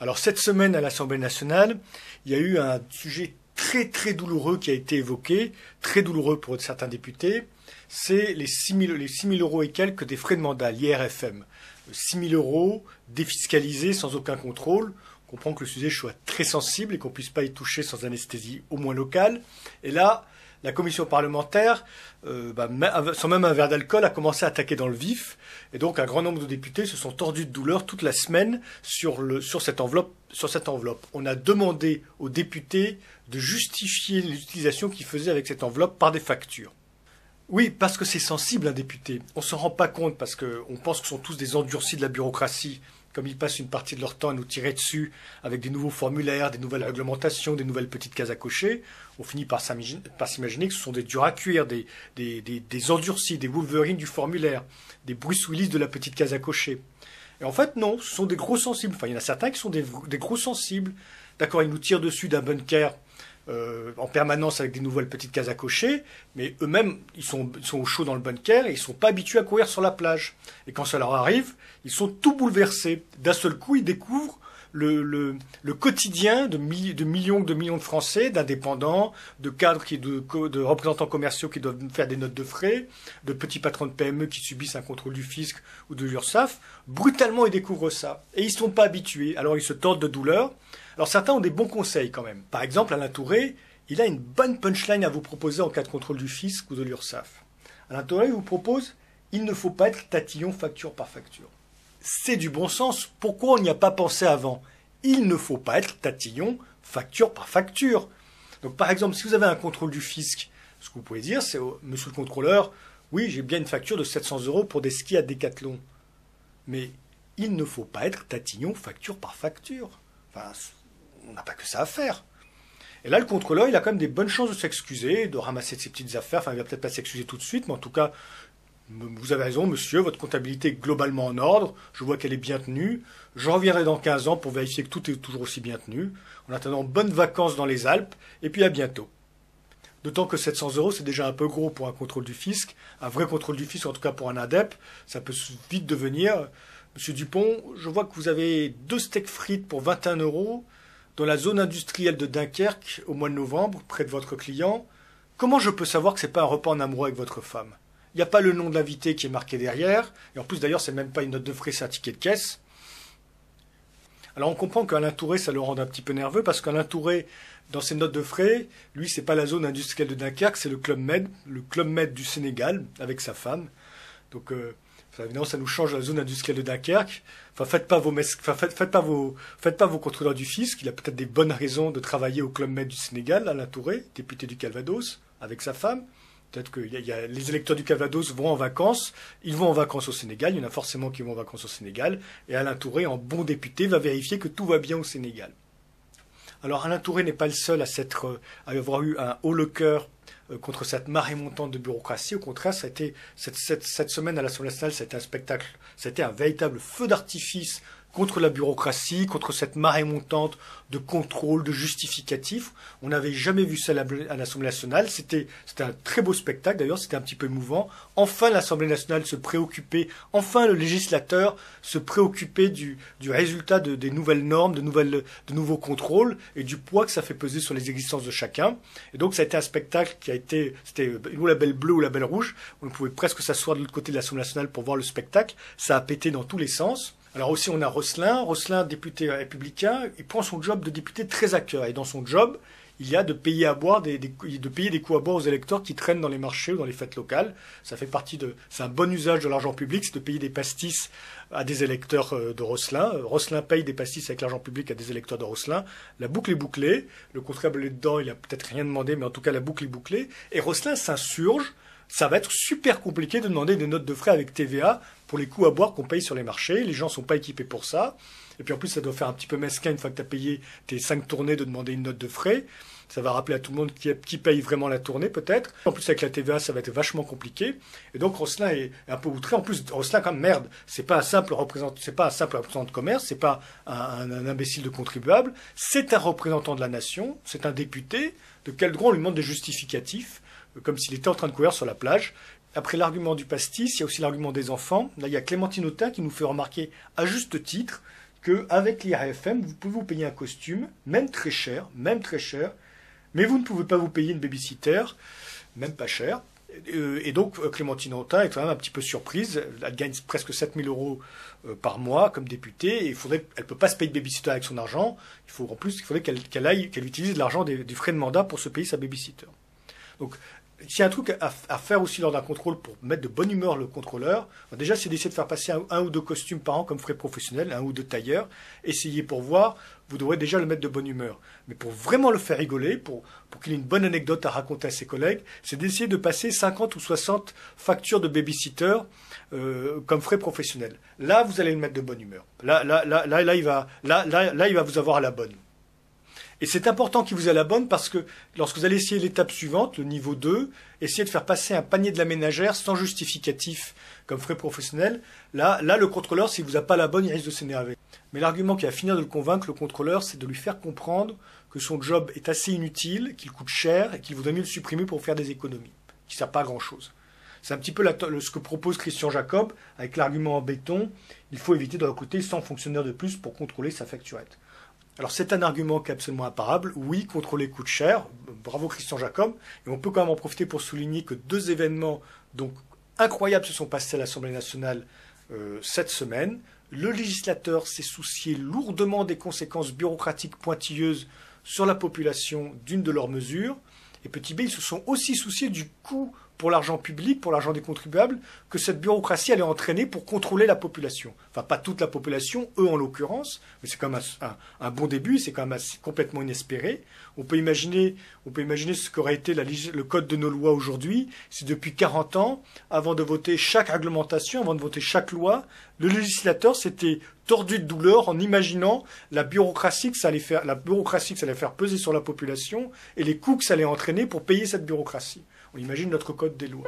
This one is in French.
Alors cette semaine à l'Assemblée nationale, il y a eu un sujet très très douloureux qui a été évoqué, très douloureux pour certains députés, c'est les 6 000 euros et quelques des frais de mandat, l'IRFM. 6 000 euros défiscalisés sans aucun contrôle. On comprend que le sujet soit très sensible et qu'on ne puisse pas y toucher sans anesthésie au moins locale. Et là, la commission parlementaire, sans même un verre d'alcool, a commencé à attaquer dans le vif. Et donc un grand nombre de députés se sont tordus de douleur toute la semaine sur cette enveloppe. On a demandé aux députés de justifier l'utilisation qu'ils faisaient avec cette enveloppe par des factures. Oui, parce que c'est sensible un député. On ne s'en rend pas compte parce qu'on pense que ce sont tous des endurcis de la bureaucratie. Comme ils passent une partie de leur temps à nous tirer dessus avec des nouveaux formulaires, des nouvelles réglementations, des nouvelles petites cases à cocher, on finit par s'imaginer que ce sont des durs à cuire, des endurcis, des Wolverine du formulaire, des Bruce Willis de la petite case à cocher. Et en fait, non, ce sont des gros sensibles. Enfin, il y en a certains qui sont des gros sensibles. D'accord, ils nous tirent dessus d'un bunker en permanence avec des nouvelles petites cases à cocher, mais eux-mêmes, ils sont au chaud dans le bunker et ils ne sont pas habitués à courir sur la plage. Et quand ça leur arrive, ils sont tout bouleversés. D'un seul coup, ils découvrent le quotidien de millions de Français, d'indépendants, de cadres, de représentants commerciaux qui doivent faire des notes de frais, de petits patrons de PME qui subissent un contrôle du fisc ou de l'URSSAF. Brutalement, ils découvrent ça. Et ils ne sont pas habitués. Alors, ils se tordent de douleur. Alors, certains ont des bons conseils quand même. Par exemple, Alain Touré, il a une bonne punchline à vous proposer en cas de contrôle du fisc ou de l'URSSAF. Alain Touré vous propose « Il ne faut pas être tatillon facture par facture ». C'est du bon sens. Pourquoi on n'y a pas pensé avant? Il ne faut pas être tatillon facture par facture. Donc par exemple, si vous avez un contrôle du fisc, ce que vous pouvez dire, c'est monsieur le contrôleur, oui, j'ai bien une facture de 700 € pour des skis à Décathlon. Mais il ne faut pas être tatillon facture par facture. Enfin, on n'a pas que ça à faire. Et là, le contrôleur, il a quand même des bonnes chances de s'excuser, de ramasser de ses petites affaires. Enfin, il va peut-être pas s'excuser tout de suite, mais en tout cas, vous avez raison, monsieur, votre comptabilité est globalement en ordre, je vois qu'elle est bien tenue, je reviendrai dans 15 ans pour vérifier que tout est toujours aussi bien tenu. En attendant, bonnes vacances dans les Alpes, et puis à bientôt. D'autant que 700 € c'est déjà un peu gros pour un contrôle du fisc, un vrai contrôle du fisc, en tout cas pour un ADEP, ça peut vite devenir. Monsieur Dupont, je vois que vous avez 2 steaks frites pour 21 € dans la zone industrielle de Dunkerque au mois de novembre, près de votre client. Comment je peux savoir que ce n'est pas un repas en amoureux avec votre femme? Il n'y a pas le nom de l'invité qui est marqué derrière. Et en plus, d'ailleurs, c'est même pas une note de frais, c'est un ticket de caisse. Alors, on comprend qu'Alain Touré, ça le rend un petit peu nerveux parce qu'Alain Touré, dans ses notes de frais, lui, c'est pas la zone industrielle de Dunkerque, c'est le Club Med du Sénégal, avec sa femme. Donc, évidemment, ça nous change la zone industrielle de Dunkerque. Enfin, faites pas vos contrôleurs du fisc. Il a peut-être des bonnes raisons de travailler au Club Med du Sénégal, Alain Touré, député du Calvados, avec sa femme. Peut-être que les électeurs du Calvados vont en vacances, ils vont en vacances au Sénégal, il y en a forcément qui vont en vacances au Sénégal, et Alain Touré, en bon député, va vérifier que tout va bien au Sénégal. Alors Alain Touré n'est pas le seul à avoir eu un haut le cœur contre cette marée montante de bureaucratie. Au contraire, ça a été, cette semaine à l'Assemblée nationale, c'était un spectacle, c'était un véritable feu d'artifice contre la bureaucratie, contre cette marée montante de contrôle, de justificatifs. On n'avait jamais vu ça à l'Assemblée nationale. C'était un très beau spectacle, d'ailleurs, c'était un petit peu émouvant. Enfin, l'Assemblée nationale se préoccupait, enfin le législateur se préoccupait du résultat des nouvelles normes, de nouveaux contrôles et du poids que ça fait peser sur les existences de chacun. Et donc, ça a été un spectacle c'était ou la belle bleue ou la belle rouge. On pouvait presque s'asseoir de l'autre côté de l'Assemblée nationale pour voir le spectacle. Ça a pété dans tous les sens. Alors aussi, on a Rosselin, député républicain, il prend son job de député très à cœur. Et dans son job, il y a de payer à boire, de payer des coups à boire aux électeurs qui traînent dans les marchés ou dans les fêtes locales. Ça fait c'est un bon usage de l'argent public, c'est de payer des pastis à des électeurs de Rosselin. Rosselin paye des pastis avec l'argent public à des électeurs de Rosselin. La boucle est bouclée. Le contribuable est dedans, il a peut-être rien demandé, mais en tout cas, la boucle est bouclée. Et Rosselin s'insurge. Ça va être super compliqué de demander des notes de frais avec TVA pour les coups à boire qu'on paye sur les marchés. Les gens ne sont pas équipés pour ça. Et puis en plus, ça doit faire un petit peu mesquin une fois que tu as payé tes 5 tournées de demander une note de frais. Ça va rappeler à tout le monde qui paye vraiment la tournée peut-être. En plus, avec la TVA, ça va être vachement compliqué. Et donc Rosselin est un peu outré. En plus, Rosselin, comme merde, c'est pas un simple représentant de commerce, c'est pas un imbécile de contribuable. C'est un représentant de la nation, c'est un député. De quel droit on lui demande des justificatifs comme s'il était en train de courir sur la plage. Après l'argument du pastis, il y a aussi l'argument des enfants. Là, il y a Clémentine Autain qui nous fait remarquer, à juste titre, qu'avec l'IRFM, vous pouvez vous payer un costume, même très cher, mais vous ne pouvez pas vous payer une babysitter, même pas cher. Et donc Clémentine Autain est quand même un petit peu surprise. Elle gagne presque 7000 euros par mois comme députée, et elle ne peut pas se payer de babysitter avec son argent. Il faudrait qu'elle utilise l'argent des frais de mandat pour se payer sa babysitter. Donc, s'il y a un truc à faire aussi lors d'un contrôle pour mettre de bonne humeur le contrôleur, déjà c'est d'essayer de faire passer un ou deux costumes par an comme frais professionnels, un ou deux tailleurs. Essayez pour voir, vous devrez déjà le mettre de bonne humeur. Mais pour vraiment le faire rigoler, pour qu'il ait une bonne anecdote à raconter à ses collègues, c'est d'essayer de passer 50 ou 60 factures de babysitter comme frais professionnels. Là, vous allez le mettre de bonne humeur. Là, il va vous avoir à la bonne. Et c'est important qu'il vous ait à la bonne parce que lorsque vous allez essayer l'étape suivante, le niveau 2, essayez de faire passer un panier de la ménagère sans justificatif comme frais professionnels. Là, le contrôleur, s'il ne vous a pas la bonne, il risque de s'énerver. Mais l'argument qui va finir de le convaincre, le contrôleur, c'est de lui faire comprendre que son job est assez inutile, qu'il coûte cher et qu'il vaudrait mieux le supprimer pour faire des économies, qui ne sert pas à grand-chose. C'est un petit peu ce que propose Christian Jacob avec l'argument en béton. Il faut éviter de recruter 100 fonctionnaires de plus pour contrôler sa facturette. Alors c'est un argument qui est absolument imparable. Oui, contrôler coûte cher. Bravo Christian Jacob. Et on peut quand même en profiter pour souligner que 2 événements donc incroyables se sont passés à l'Assemblée nationale cette semaine. Le législateur s'est soucié lourdement des conséquences bureaucratiques pointilleuses sur la population d'une de leurs mesures. Et petit b, ils se sont aussi souciés du coût pour l'argent public, pour l'argent des contribuables, que cette bureaucratie allait entraîner pour contrôler la population. Enfin, pas toute la population, eux en l'occurrence, mais c'est quand même un bon début, c'est quand même complètement inespéré. On peut imaginer ce qu'aurait été le code de nos lois aujourd'hui, si depuis 40 ans, avant de voter chaque réglementation, avant de voter chaque loi, le législateur s'était tordu de douleur en imaginant la bureaucratie que ça allait faire peser sur la population et les coûts que ça allait entraîner pour payer cette bureaucratie. On imagine notre code des lois.